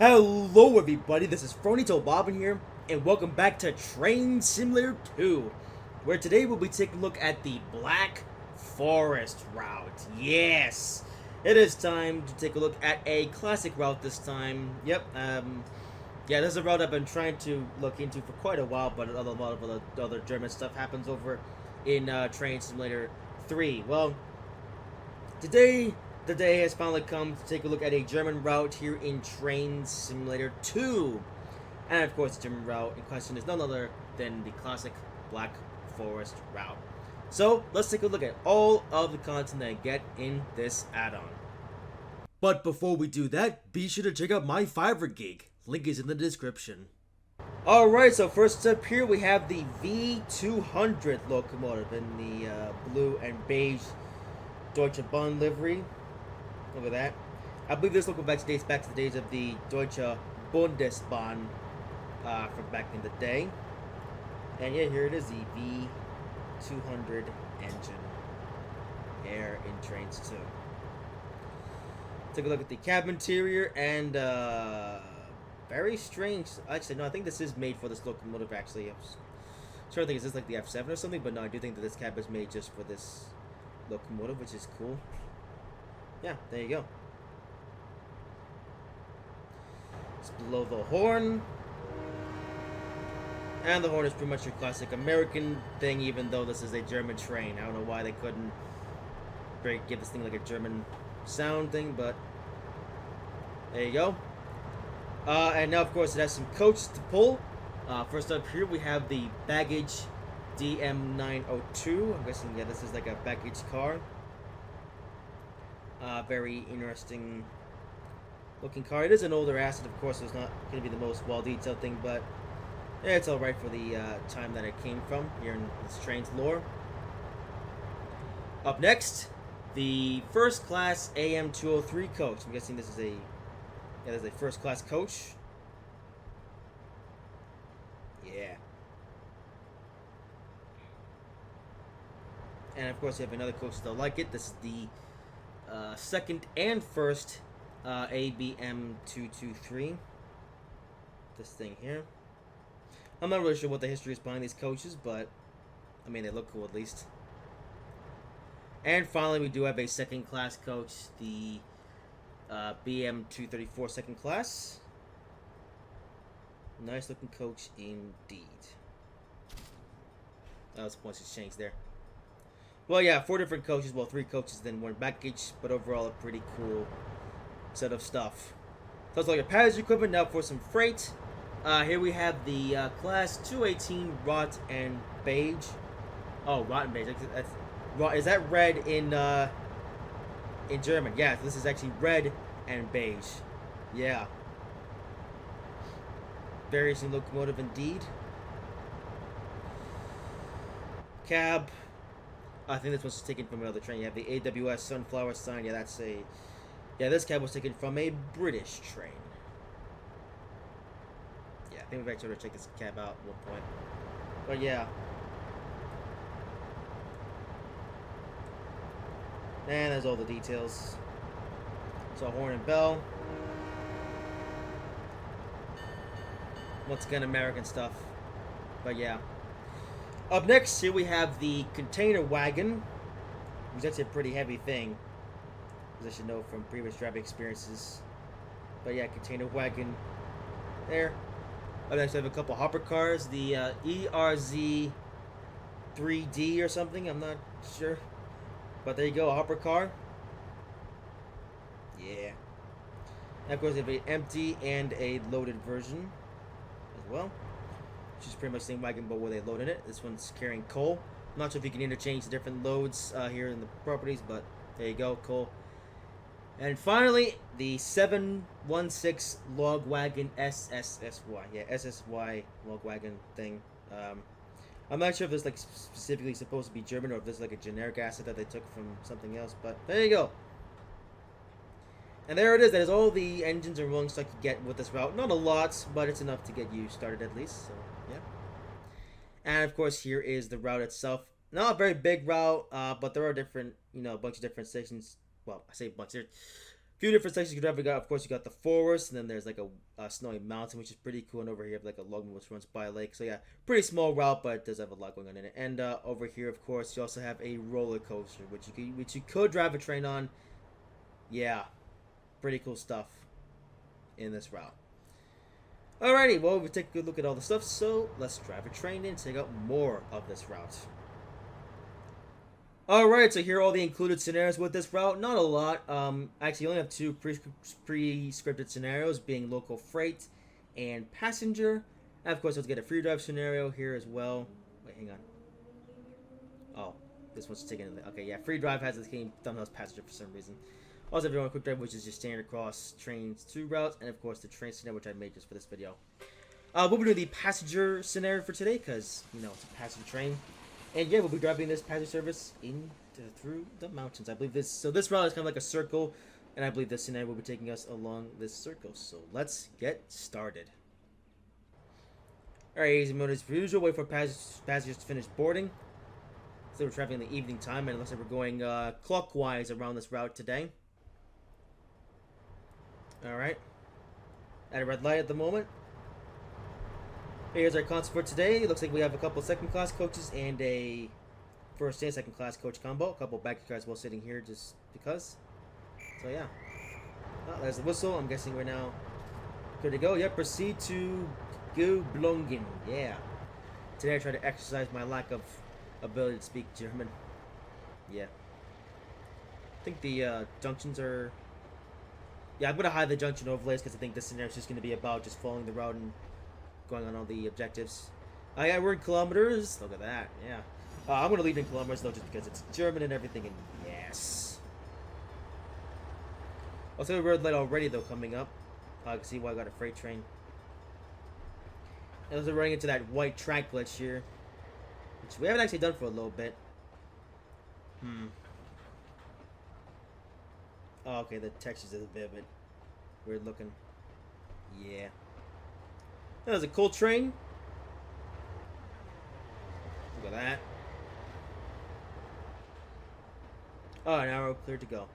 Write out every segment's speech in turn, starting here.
Hello everybody, this is Phronito Bobbin here, and welcome back to Train Simulator 2, where today we'll be taking a look at the Black Forest route. Yes! It is time to take a look at a classic route this time. Yep, yeah, this is a route I've been trying to look into for quite a while, but a lot of other German stuff happens over in Train Simulator 3. Well, today, the day has finally come to take a look at a German route here in Train Simulator 2. And of course, the German route in question is none other than the classic Black Forest route. So, let's take a look at all of the content that I get in this add-on. But before we do that, be sure to check out my Fiverr gig. Link is in the description. Alright, so first up here we have the V200 locomotive in the blue and beige Deutsche Bahn livery. Look at that. I believe this locomotive dates back to the days of the Deutsche Bundesbahn from back in the day. And yeah, here it is, the V200 engine air in Trainz 2. Take a look at the cab interior and very strange. Actually, no, I think this is made for this locomotive actually. I'm trying to think, is this like the F7 or something? But no, I do think that this cab is made just for this locomotive, which is cool. Yeah, there you go. It's below the horn. And the horn is pretty much your classic American thing, even though this is a German train. I don't know why they couldn't give this thing like a German sound thing, but there you go. And now, of course, it has some coaches to pull. First up here, we have the baggage DM902. I'm guessing, yeah, this is like a baggage car. Very interesting looking car. It is an older asset, of course, so it's not going to be the most well-detailed thing, but yeah, it's alright for the time that it came from here in this train's lore. Up next, the first class AM203 coach. I'm guessing this is a first class coach. Yeah. And of course, you have another coach still like it. This is the second and first ABM223. This thing here. I'm not really sure what the history is behind these coaches, but I mean, they look cool at least. And finally, we do have a second class coach, the BM234 second class. Nice looking coach indeed. That was points exchange there. Well, yeah, 4 different coaches. Well, 3 coaches, then 1 baggage, but overall a pretty cool set of stuff. So it's like a passage equipment. Now for some freight. Here we have the class 218 Rot and Beige. Oh, Rot and Beige. Is that red in German? Yeah, this is actually red and beige. Yeah. Very interesting locomotive indeed. Cab. I think this was taken from another train. You have the AWS Sunflower sign. Yeah, that's a... Yeah, this cab was taken from a British train. Yeah, I think we've actually checked this cab out at one point. But yeah. And there's all the details. So horn and bell. Once again, American stuff. But yeah. Up next, here we have the container wagon. Which is actually a pretty heavy thing, as I should know from previous driving experiences. But yeah, container wagon. There. Up next, we have a couple hopper cars. The ERZ 3D or something. I'm not sure. But there you go, a hopper car. Yeah. And of course, they have an empty and a loaded version as well. Which is pretty much the same wagon, but with a load in it. This one's carrying coal. I'm not sure if you can interchange the different loads here in the properties, but there you go, coal. And finally, the 716 log wagon SSSY. Yeah, SSY log wagon thing. I'm not sure if this like specifically supposed to be German or if this is like a generic asset that they took from something else, but there you go. And there it is. That is all the engines and rolling stock you get with this route. Not a lot, but it's enough to get you started at least. So yeah. And of course, here is the route itself. Not a very big route, but there are different, a bunch of different sections. Well, I say a bunch. There's few different sections you can drive. We got, of course, you got the forest, and then there's like a snowy mountain, which is pretty cool. And over here, you have like a log which runs by a lake. So yeah, pretty small route, but it does have a lot going on in it. And over here, of course, you also have a roller coaster, which you could drive a train on. Yeah, pretty cool stuff in this route. Alrighty, well, we'll take a good look at all the stuff, so let's drive a train and check out more of this route. Alright, so here are all the included scenarios with this route. Not a lot. Actually, you only have two pre-scripted scenarios, being local freight and passenger. And of course, let's get a free drive scenario here as well. Wait, hang on. Oh, this one's taken in the... Okay, yeah, free drive has this game thumbnails passenger for some reason. Also, if you want a quick drive, which is just standard across Trainz 2 routes, and of course the train scenario, which I made just for this video. We'll be doing the passenger scenario for today, because, you know, it's a passenger train. And yeah, we'll be driving this passenger service through the mountains. I believe this... So this route is kind of like a circle, and I believe this scenario will be taking us along this circle. So let's get started. Alright, easy mode as usual. Wait for passengers to finish boarding. So we're traveling in the evening time, and it looks like we're going clockwise around this route today. Alright. At a red light at the moment. Here's our concept for today. It looks like we have a couple second-class coaches and a first and second-class coach combo. A couple back cars while sitting here just because. So, yeah. Oh, there's the whistle. I'm guessing we're now good to go. Yep, proceed to Göblungen. Yeah. Today I try to exercise my lack of ability to speak German. Yeah. I think the junctions are... Yeah, I'm going to hide the junction overlays because I think this scenario is just going to be about just following the route and going on all the objectives. Yeah, we're in kilometers. Look at that. Yeah. I'm going to leave in kilometers, though, just because it's German and everything. And yes. I'll say red light already, though, coming up. I can see why I got a freight train. And we're running into that white track glitch here, which we haven't actually done for a little bit. Oh, okay, the textures is a bit weird looking. Yeah. That was a cool train. Look at that. Oh, now we're clear to go.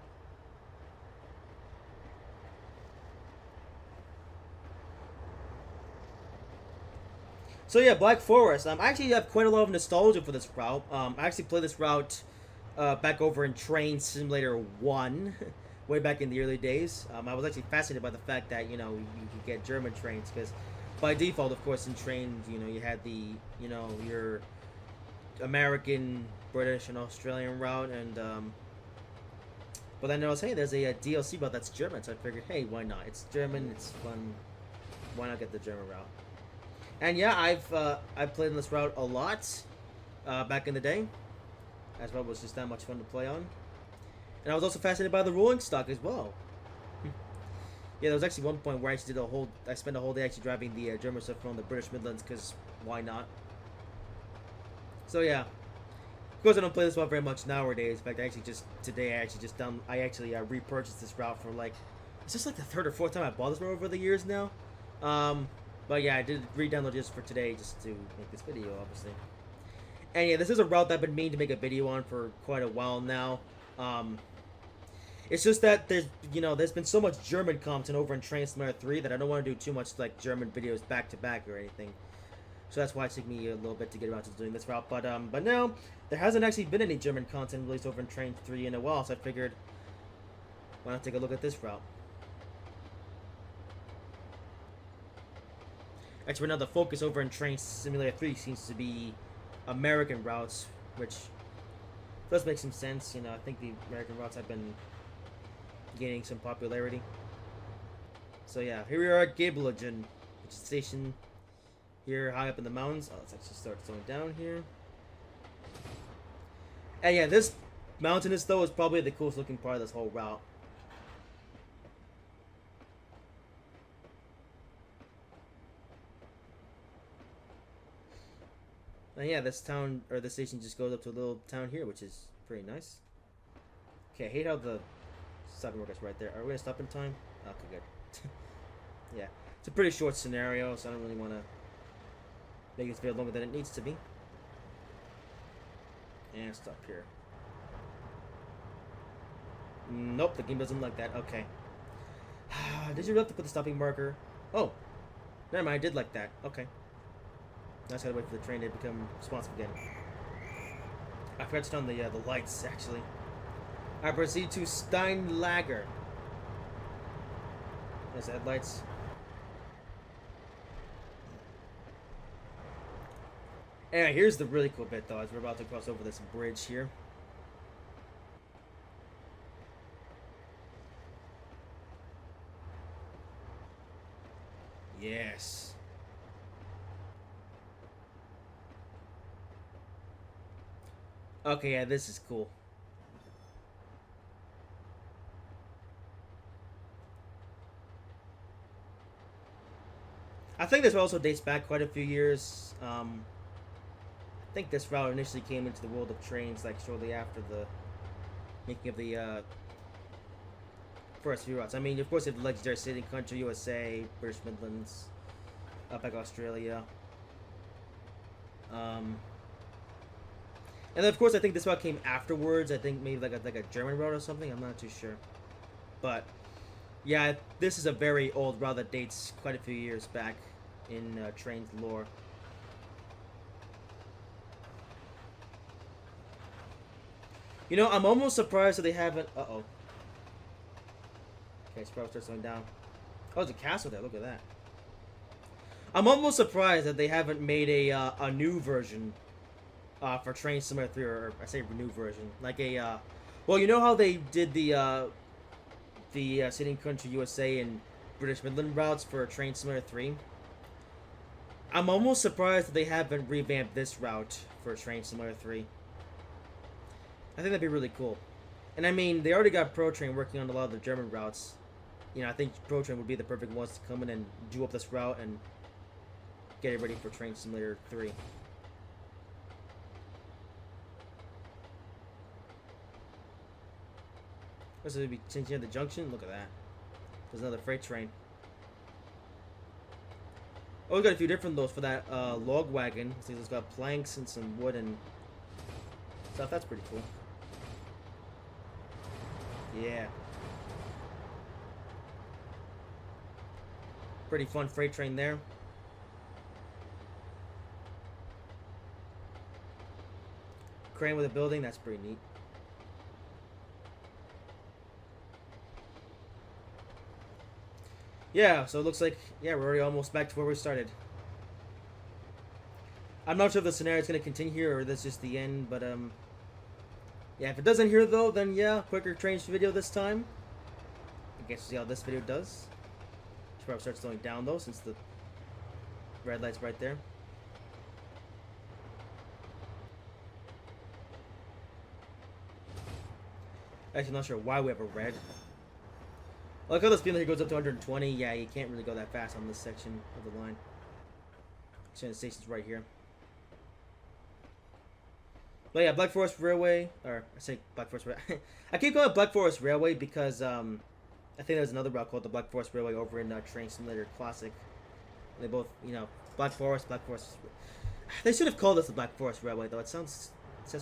So yeah, Black Forest. I actually have quite a lot of nostalgia for this route. I actually played this route back over in Train Simulator 1. Way back in the early days. I was actually fascinated by the fact that, you know, you could get German trains, because by default, of course, in Trains, you know, you had the, you know, your American, British, and Australian route, and, but then I was, hey, there's a DLC route that's German, so I figured, hey, why not? It's German, it's fun, why not get the German route? And yeah, I've played on this route a lot, back in the day, as well. It was just that much fun to play on. And I was also fascinated by the rolling stock as well. Yeah, there was actually one point where I spent a whole day actually driving the German stuff from the British Midlands, because why not? So yeah. Of course, I don't play this route very much nowadays. In fact, I actually repurchased this route for like, it's just like the third or fourth time I bought this route over the years now. But yeah, I did re-download just for today, just to make this video, obviously. And yeah, this is a route that I've been meaning to make a video on for quite a while now. It's just that there's been so much German content over in Trainz 3 that I don't want to do too much like German videos back to back or anything. So that's why it took me a little bit to get around to doing this route. But now there hasn't actually been any German content released over in Trainz 3 in a while, so I figured, why not take a look at this route? Actually, right now the focus over in Train Simulator 3 seems to be American routes, which does make some sense. You know, I think the American routes have been gaining some popularity. So yeah, here we are at Göblingen, which is a station here high up in the mountains. Oh, let's actually start slowing down here. And yeah, this mountainous though is probably the coolest looking part of this whole route. And yeah, this town, or this station, just goes up to a little town here, which is pretty nice. Okay, I hate how the stopping work is right there. Are we gonna stop in time? Okay, good. Yeah, it's a pretty short scenario, so I don't really want to make this video longer than it needs to be. And stop here. Nope, the game doesn't like that. Okay. Did you have to put the stopping marker? Oh, never mind. I did like that. Okay. Now I just gotta wait for the train to become responsive again. I forgot to turn on the lights, actually. I proceed to Steinlager. There's the headlights. And here's the really cool bit, though, as we're about to cross over this bridge here. Yes. Okay, yeah, this is cool. I think this also dates back quite a few years. I think this route initially came into the world of Trainz like shortly after the making of the first few routes. I mean, of course, you have the legendary City Country, USA, British Midlands, back Australia. And then, of course, I think this route came afterwards. I think maybe like a German route or something. I'm not too sure. But yeah, this is a very old route that dates quite a few years back in Trainz lore. You know, I'm almost surprised that they haven't. Uh-oh. Okay, Sprout starts going down. Oh, there's a castle there. Look at that. I'm almost surprised that they haven't made a new version for Train Simulator 3, or I say new version, like a well, you know how they did the City and Country USA and British Midland routes for Train Simulator 3. I'm almost surprised that they haven't revamped this route for Train Simulator 3. I think that'd be really cool. And I mean, they already got Pro Train working on a lot of the German routes. You know, I think Pro Train would be the perfect ones to come in and do up this route and get it ready for Train Simulator 3. This would be changing at the junction. Look at that. There's another freight train. Oh, we got a few different those for that log wagon. See, it's got planks and some wood and stuff. That's pretty cool. Yeah. Pretty fun freight train there. Crane with a building. That's pretty neat. Yeah, so it looks like, yeah, we're already almost back to where we started. I'm not sure if the scenario is going to continue here or this is just the end, but, yeah, if it doesn't here, though, then, yeah, quicker Trainz video this time. I guess we'll see how this video does. Should probably start slowing down, though, since the red light's right there. Actually, I'm not sure why we have a red. I like how the speed limit here goes up to 120. Yeah, you can't really go that fast on this section of the line. So the station's right here. But yeah, Black Forest Railway, or I say Black Forest Railway. I keep calling it Black Forest Railway because I think there's another route called the Black Forest Railway over in Train Simulator Classic. They both, you know, Black Forest. They should have called this the Black Forest Railway, though. It has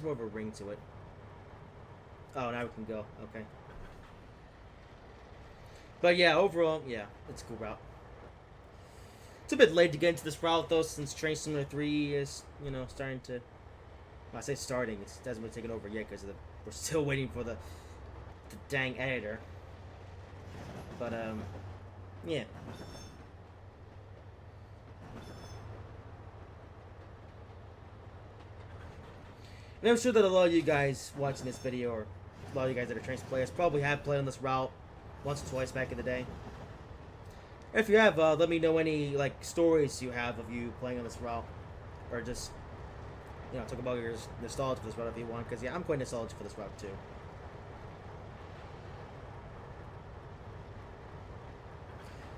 more of a ring to it. Oh, now we can go. Okay. But yeah, overall, yeah, it's a cool route. It's a bit late to get into this route, though, since Train Simulator 3 is, you know, starting to... Well, I say starting, it hasn't been taken over yet, because we're still waiting for the dang editor. But, yeah. And I'm sure that a lot of you guys watching this video, or a lot of you guys that are Trainz players, probably have played on this route once or twice back in the day. And if you have, let me know any like stories you have of you playing on this route, or just, you know, talk about your nostalgia for this route if you want, because yeah, I'm quite nostalgic for this route too.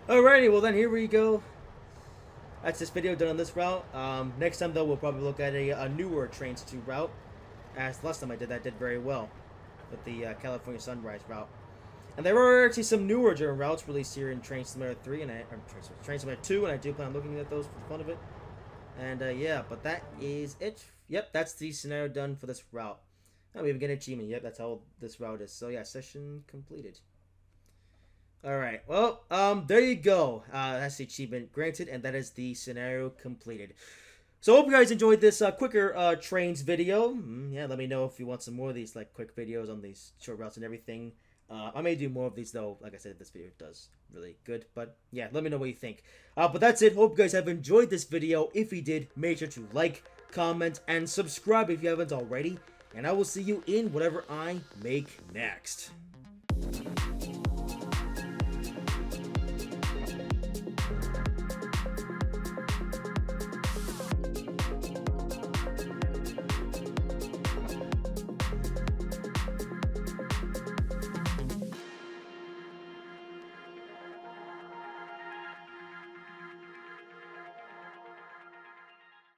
Alrighty, well then here we go. That's this video done on this route. Next time though, we'll probably look at a newer Trainz 2 route, as the last time I did very well with the California Sunrise route. And there are actually some newer German routes released here in Train Simulator 3 and Train Simulator 2, and I do plan on looking at those for the fun of it. And yeah, but that is it. Yep, that's the scenario done for this route. Oh, we even get an achievement. Yep, that's how this route is. So yeah, session completed. Alright, well, there you go. That's the achievement granted, and that is the scenario completed. So I hope you guys enjoyed this quicker Trainz video. Yeah, let me know if you want some more of these like quick videos on these short routes and everything. I may do more of these though. Like I said, this video does really good. But yeah, let me know what you think. But that's it. Hope you guys have enjoyed this video. If you did, make sure to like, comment, and subscribe if you haven't already. And I will see you in whatever I make next.